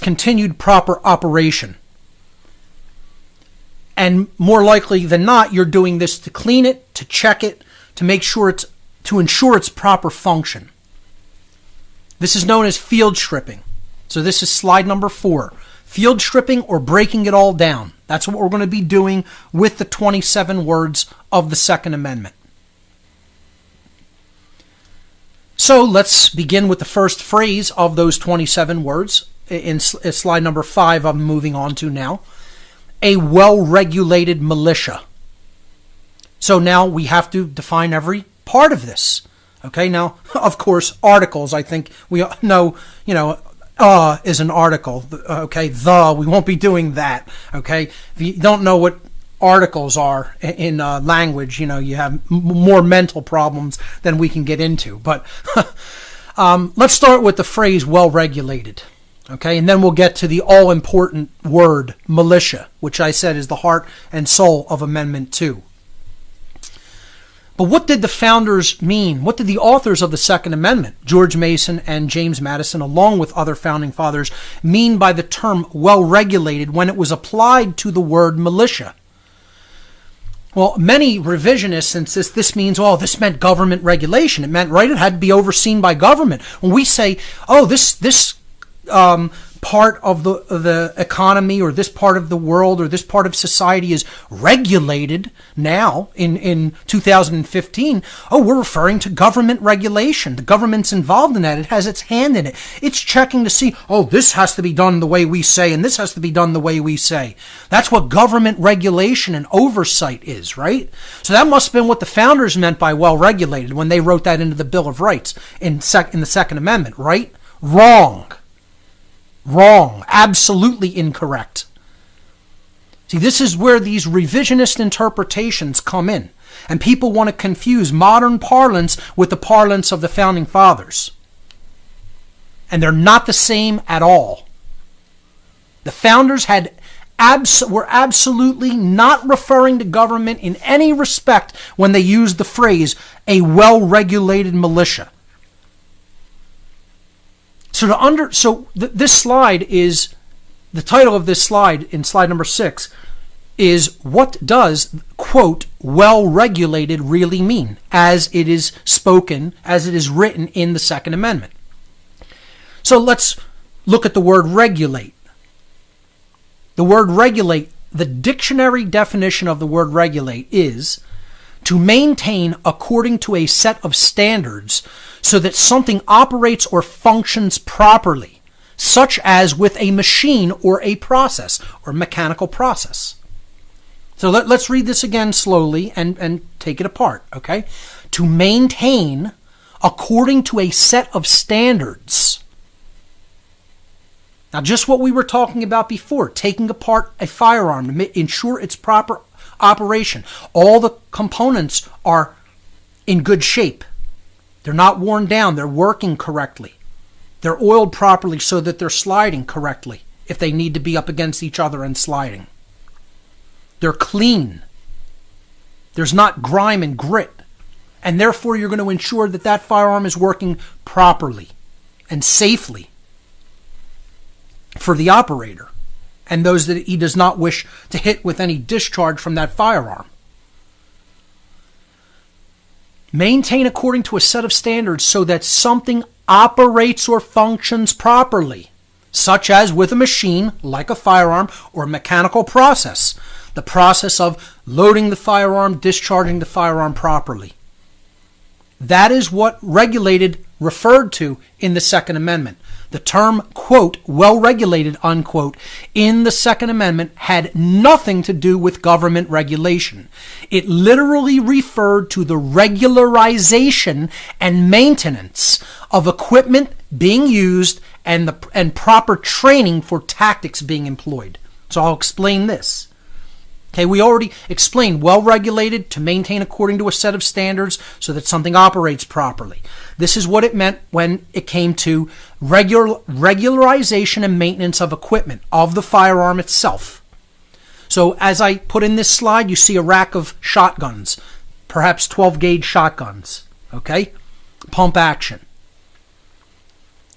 continued proper operation. And more likely than not, you're doing this to clean it, to check it, to ensure its proper function. This is known as field stripping. So this is slide number 4. Field stripping or breaking it all down. That's what we're going to be doing with the 27 words of the Second Amendment. So let's begin with the first phrase of those 27 words. In slide number 5, I'm moving on to now. A well-regulated militia. So now we have to define every part of this. Okay, now, of course, articles, I think we know, is an article. Okay, we won't be doing that. Okay, if you don't know what articles are in language, you have more mental problems than we can get into. But let's start with the phrase well-regulated. Okay, and then we'll get to the all-important word militia, which I said is the heart and soul of Amendment 2. But what did the founders mean? What did the authors of the Second Amendment, George Mason and James Madison, along with other founding fathers, mean by the term well-regulated when it was applied to the word militia? Well, many revisionists insist this means, this meant government regulation. It meant, right, it had to be overseen by government. When we say, this part of the economy or this part of the world or this part of society is regulated now in 2015, we're referring to government regulation. The government's involved in that. It has its hand in it. It's checking to see, this has to be done the way we say and this has to be done the way we say. That's what government regulation and oversight is, right? So that must have been what the founders meant by well-regulated when they wrote that into the Bill of Rights in the Second Amendment, right? Wrong. Absolutely incorrect. See, this is where these revisionist interpretations come in. And people want to confuse modern parlance with the parlance of the Founding Fathers. And they're not the same at all. The Founders were absolutely not referring to government in any respect when they used the phrase, a well-regulated militia. This slide is, the title of this slide, in slide number 6, is what does, quote, well-regulated really mean, as it is spoken, as it is written in the Second Amendment. So let's look at the word regulate. The word regulate, the dictionary definition of the word regulate is to maintain according to a set of standards so that something operates or functions properly, such as with a machine or a process or mechanical process. So let's read this again slowly and take it apart, okay? To maintain according to a set of standards. Now, just what we were talking about before, taking apart a firearm to ensure its proper operation. All the components are in good shape. They're not worn down. They're working correctly. They're oiled properly so that they're sliding correctly if they need to be up against each other and sliding. They're clean. There's not grime and grit. And therefore, you're going to ensure that that firearm is working properly and safely for the operator and those that he does not wish to hit with any discharge from that firearm. Maintain according to a set of standards so that something operates or functions properly, such as with a machine, like a firearm, or a mechanical process. The process of loading the firearm, discharging the firearm properly. That is what regulated referred to in the Second Amendment. The term, quote, well-regulated, unquote, in the Second Amendment had nothing to do with government regulation. It literally referred to the regularization and maintenance of equipment being used and proper training for tactics being employed. So I'll explain this. Okay, we already explained well-regulated to maintain according to a set of standards so that something operates properly. This is what it meant when it came to regularization and maintenance of equipment, of the firearm itself. So as I put in this slide, you see a rack of shotguns, perhaps 12-gauge shotguns, okay? Pump action.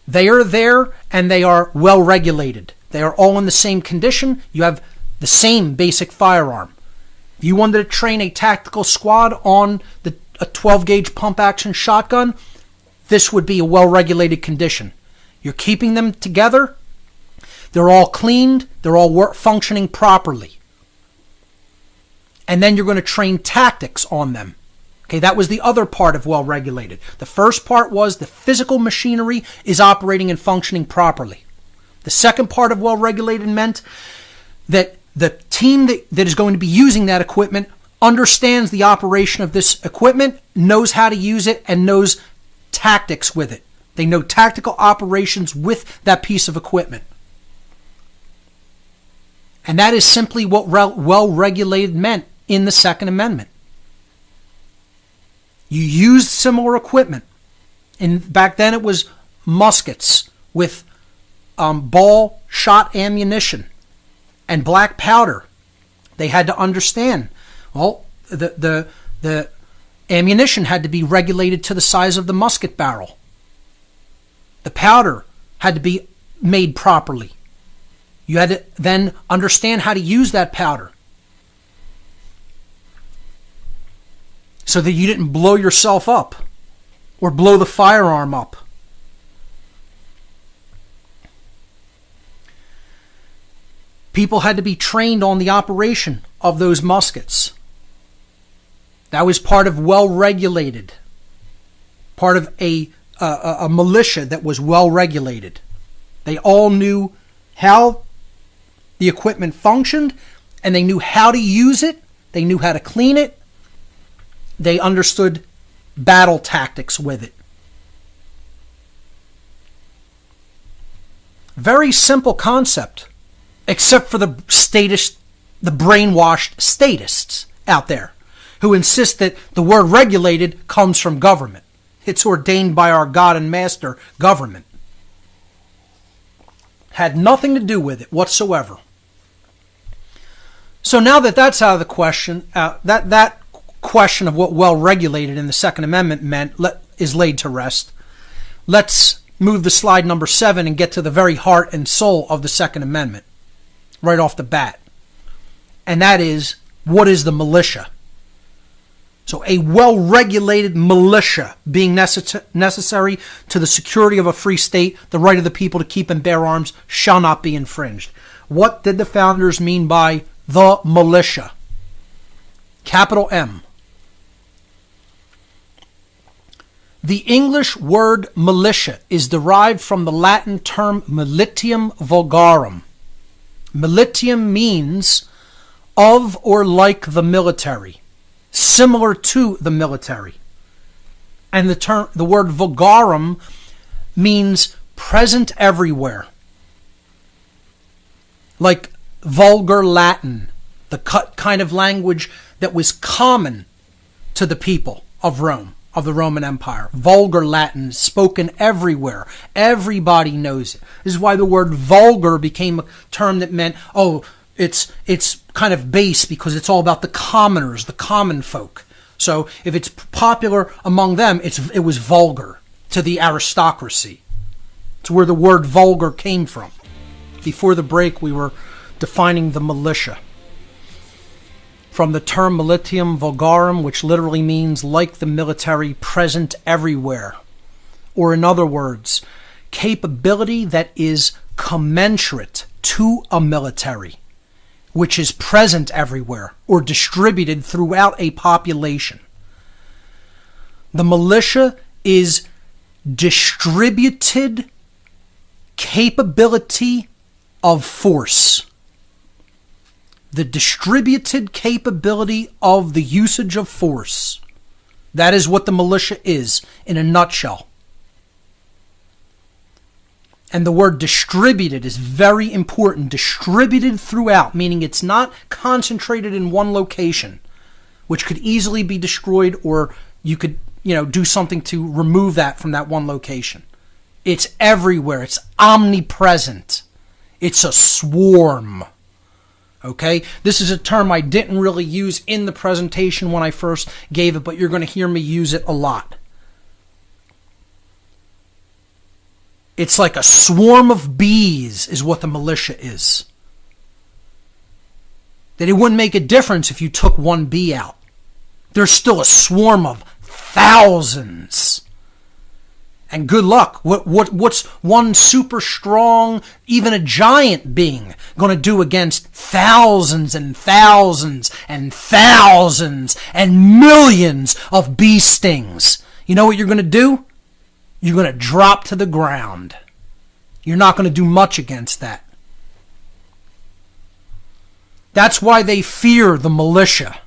They are there and they are well regulated. They are all in the same condition. You have the same basic firearm. If you wanted to train a tactical squad on a 12 gauge pump action shotgun, this would be a well regulated condition. You're keeping them together. They're all cleaned. They're all functioning properly. And then you're going to train tactics on them. Okay, that was the other part of well regulated. The first part was the physical machinery is operating and functioning properly. The second part of well regulated meant that the team that is going to be using that equipment understands the operation of this equipment, knows how to use it, and knows tactics with it. They know tactical operations with that piece of equipment. And that is simply what well-regulated meant in the Second Amendment. You used similar equipment. And back then it was muskets with ball shot ammunition and black powder. They had to understand, well, the ammunition had to be regulated to the size of the musket barrel. The powder had to be made properly. You had to then understand how to use that powder so that you didn't blow yourself up or blow the firearm up. People had to be trained on the operation of those muskets. That was part of well-regulated, part of a militia that was well-regulated. They all knew how the equipment functioned, and they knew how to use it. They knew how to clean it. They understood battle tactics with it. Very simple concept, except for the brainwashed statists out there who insist that the word regulated comes from government. It's ordained by our God and Master, government. Had nothing to do with it whatsoever. So now that that's out of the question, that question of what well-regulated in the Second Amendment meant is laid to rest, let's move to slide number 7 and get to the very heart and soul of the Second Amendment right off the bat. And that is, what is the militia? So a well-regulated militia being necessary to the security of a free state, the right of the people to keep and bear arms shall not be infringed. What did the founders mean by the militia? Capital M. The English word militia is derived from the Latin term militium vulgarum. Militium means of or like the military, similar to the military. And the word vulgarum means present everywhere. Like vulgar Latin, the kind of language that was common to the people of Rome, of the Roman Empire. Vulgar Latin, spoken everywhere. Everybody knows it. This is why the word vulgar became a term that meant, it's kind of base because it's all about the commoners, the common folk. So if it's popular among them, it was vulgar to the aristocracy. It's where the word vulgar came from. Before the break, we were defining the militia. From the term militium vulgarum, which literally means like the military, present everywhere. Or in other words, capability that is commensurate to a military, which is present everywhere or distributed throughout a population. The militia is distributed capability of force. The distributed capability of the usage of force. That is what the militia is in a nutshell. And the word distributed is very important. Distributed throughout, meaning it's not concentrated in one location, which could easily be destroyed, or you could, do something to remove that from that one location. It's everywhere. It's omnipresent. It's a swarm. Okay? This is a term I didn't really use in the presentation when I first gave it, but you're going to hear me use it a lot. It's like a swarm of bees is what the militia is. That it wouldn't make a difference if you took one bee out. There's still a swarm of thousands. And good luck. What's one super strong, even a giant being going to do against thousands and thousands and thousands and millions of bee stings? You know what you're going to do? You're going to drop to the ground. You're not going to do much against that. That's why they fear the militia.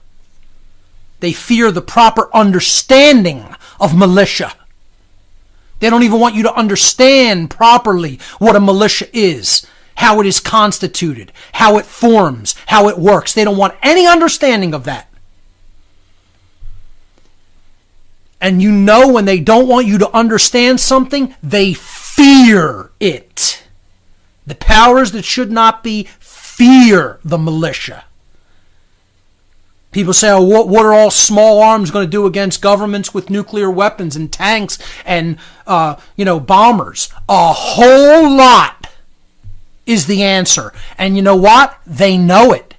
They fear the proper understanding of militia. They don't even want you to understand properly what a militia is, how it is constituted, how it forms, how it works. They don't want any understanding of that. And you know when they don't want you to understand something, they fear it. The powers that should not be fear the militia. People say, oh, what are all small arms going to do against governments with nuclear weapons and tanks and, bombers? A whole lot is the answer. And you know what? They know it.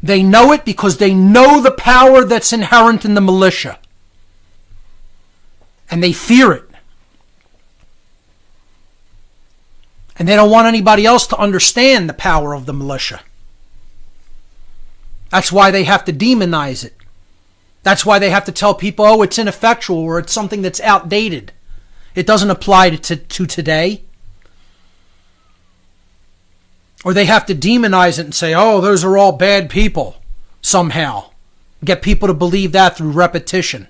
They know it because they know the power that's inherent in the militia. And they fear it. And they don't want anybody else to understand the power of the militia. That's why they have to demonize it. That's why they have to tell people, oh, it's ineffectual or it's something that's outdated. It doesn't apply to today. Or they have to demonize it and say, oh, those are all bad people somehow. Get people to believe that through repetition,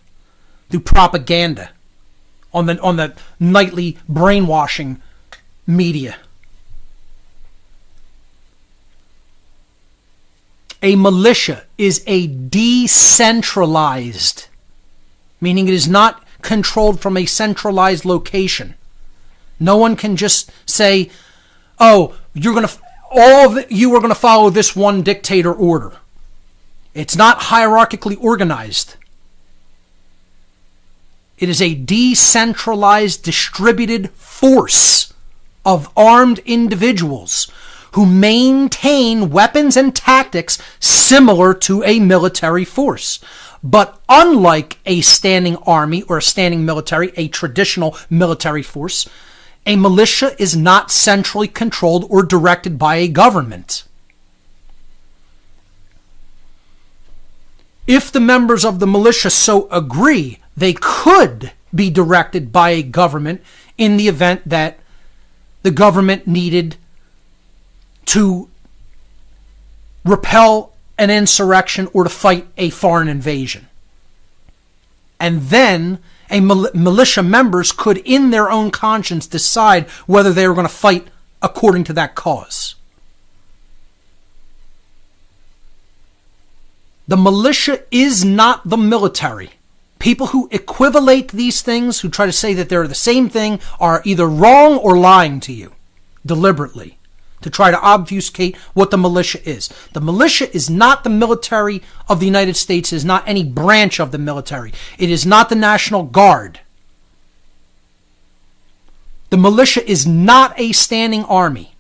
through propaganda, on the nightly brainwashing media. A militia is a decentralized, meaning it is not controlled from a centralized location. No one can just say, oh, you are going to follow this one dictator order. It's not hierarchically organized. It is a decentralized, distributed force of armed individuals who maintain weapons and tactics similar to a military force. But unlike a standing army or a standing military, a traditional military force, a militia is not centrally controlled or directed by a government. If the members of the militia so agree, they could be directed by a government in the event that the government needed to repel an insurrection or to fight a foreign invasion. And then militia members could, in their own conscience, decide whether they were going to fight according to that cause. The militia is not the military. People who equivalate these things, who try to say that they're the same thing, are either wrong or lying to you deliberately to try to obfuscate what the militia is. The militia is not the military of the United States. It is not any branch of the military. It is not the National Guard. The militia is not a standing army.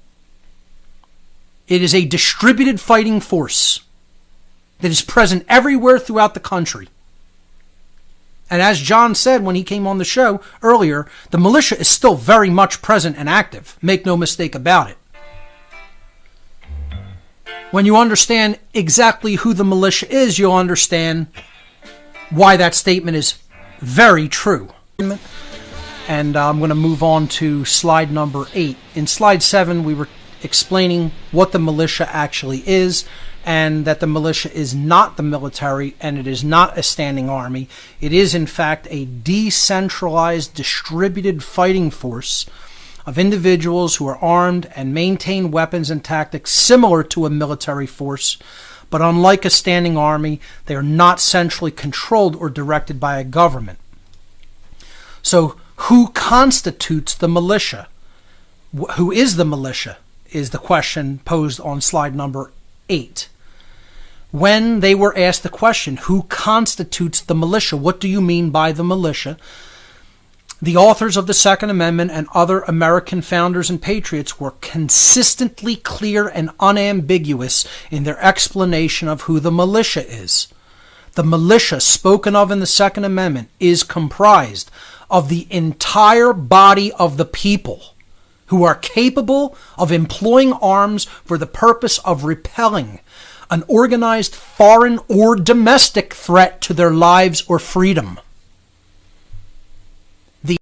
It is a distributed fighting force that is present everywhere throughout the country. And as John said when he came on the show earlier, the militia is still very much present and active. Make no mistake about it. When you understand exactly who the militia is, you'll understand why that statement is very true. And I'm going to move on to slide number 8. In slide 7, we were explaining what the militia actually is, and that the militia is not the military and it is not a standing army. It is, in fact, a decentralized, distributed fighting force of individuals who are armed and maintain weapons and tactics similar to a military force, but unlike a standing army, they are not centrally controlled or directed by a government. So, who constitutes the militia? Who is the militia is the question posed on slide number 8. When they were asked the question, who constitutes the militia? What do you mean by the militia? The authors of the Second Amendment and other American founders and patriots were consistently clear and unambiguous in their explanation of who the militia is. The militia spoken of in the Second Amendment is comprised of the entire body of the people who are capable of employing arms for the purpose of repelling an organized foreign or domestic threat to their lives or freedom.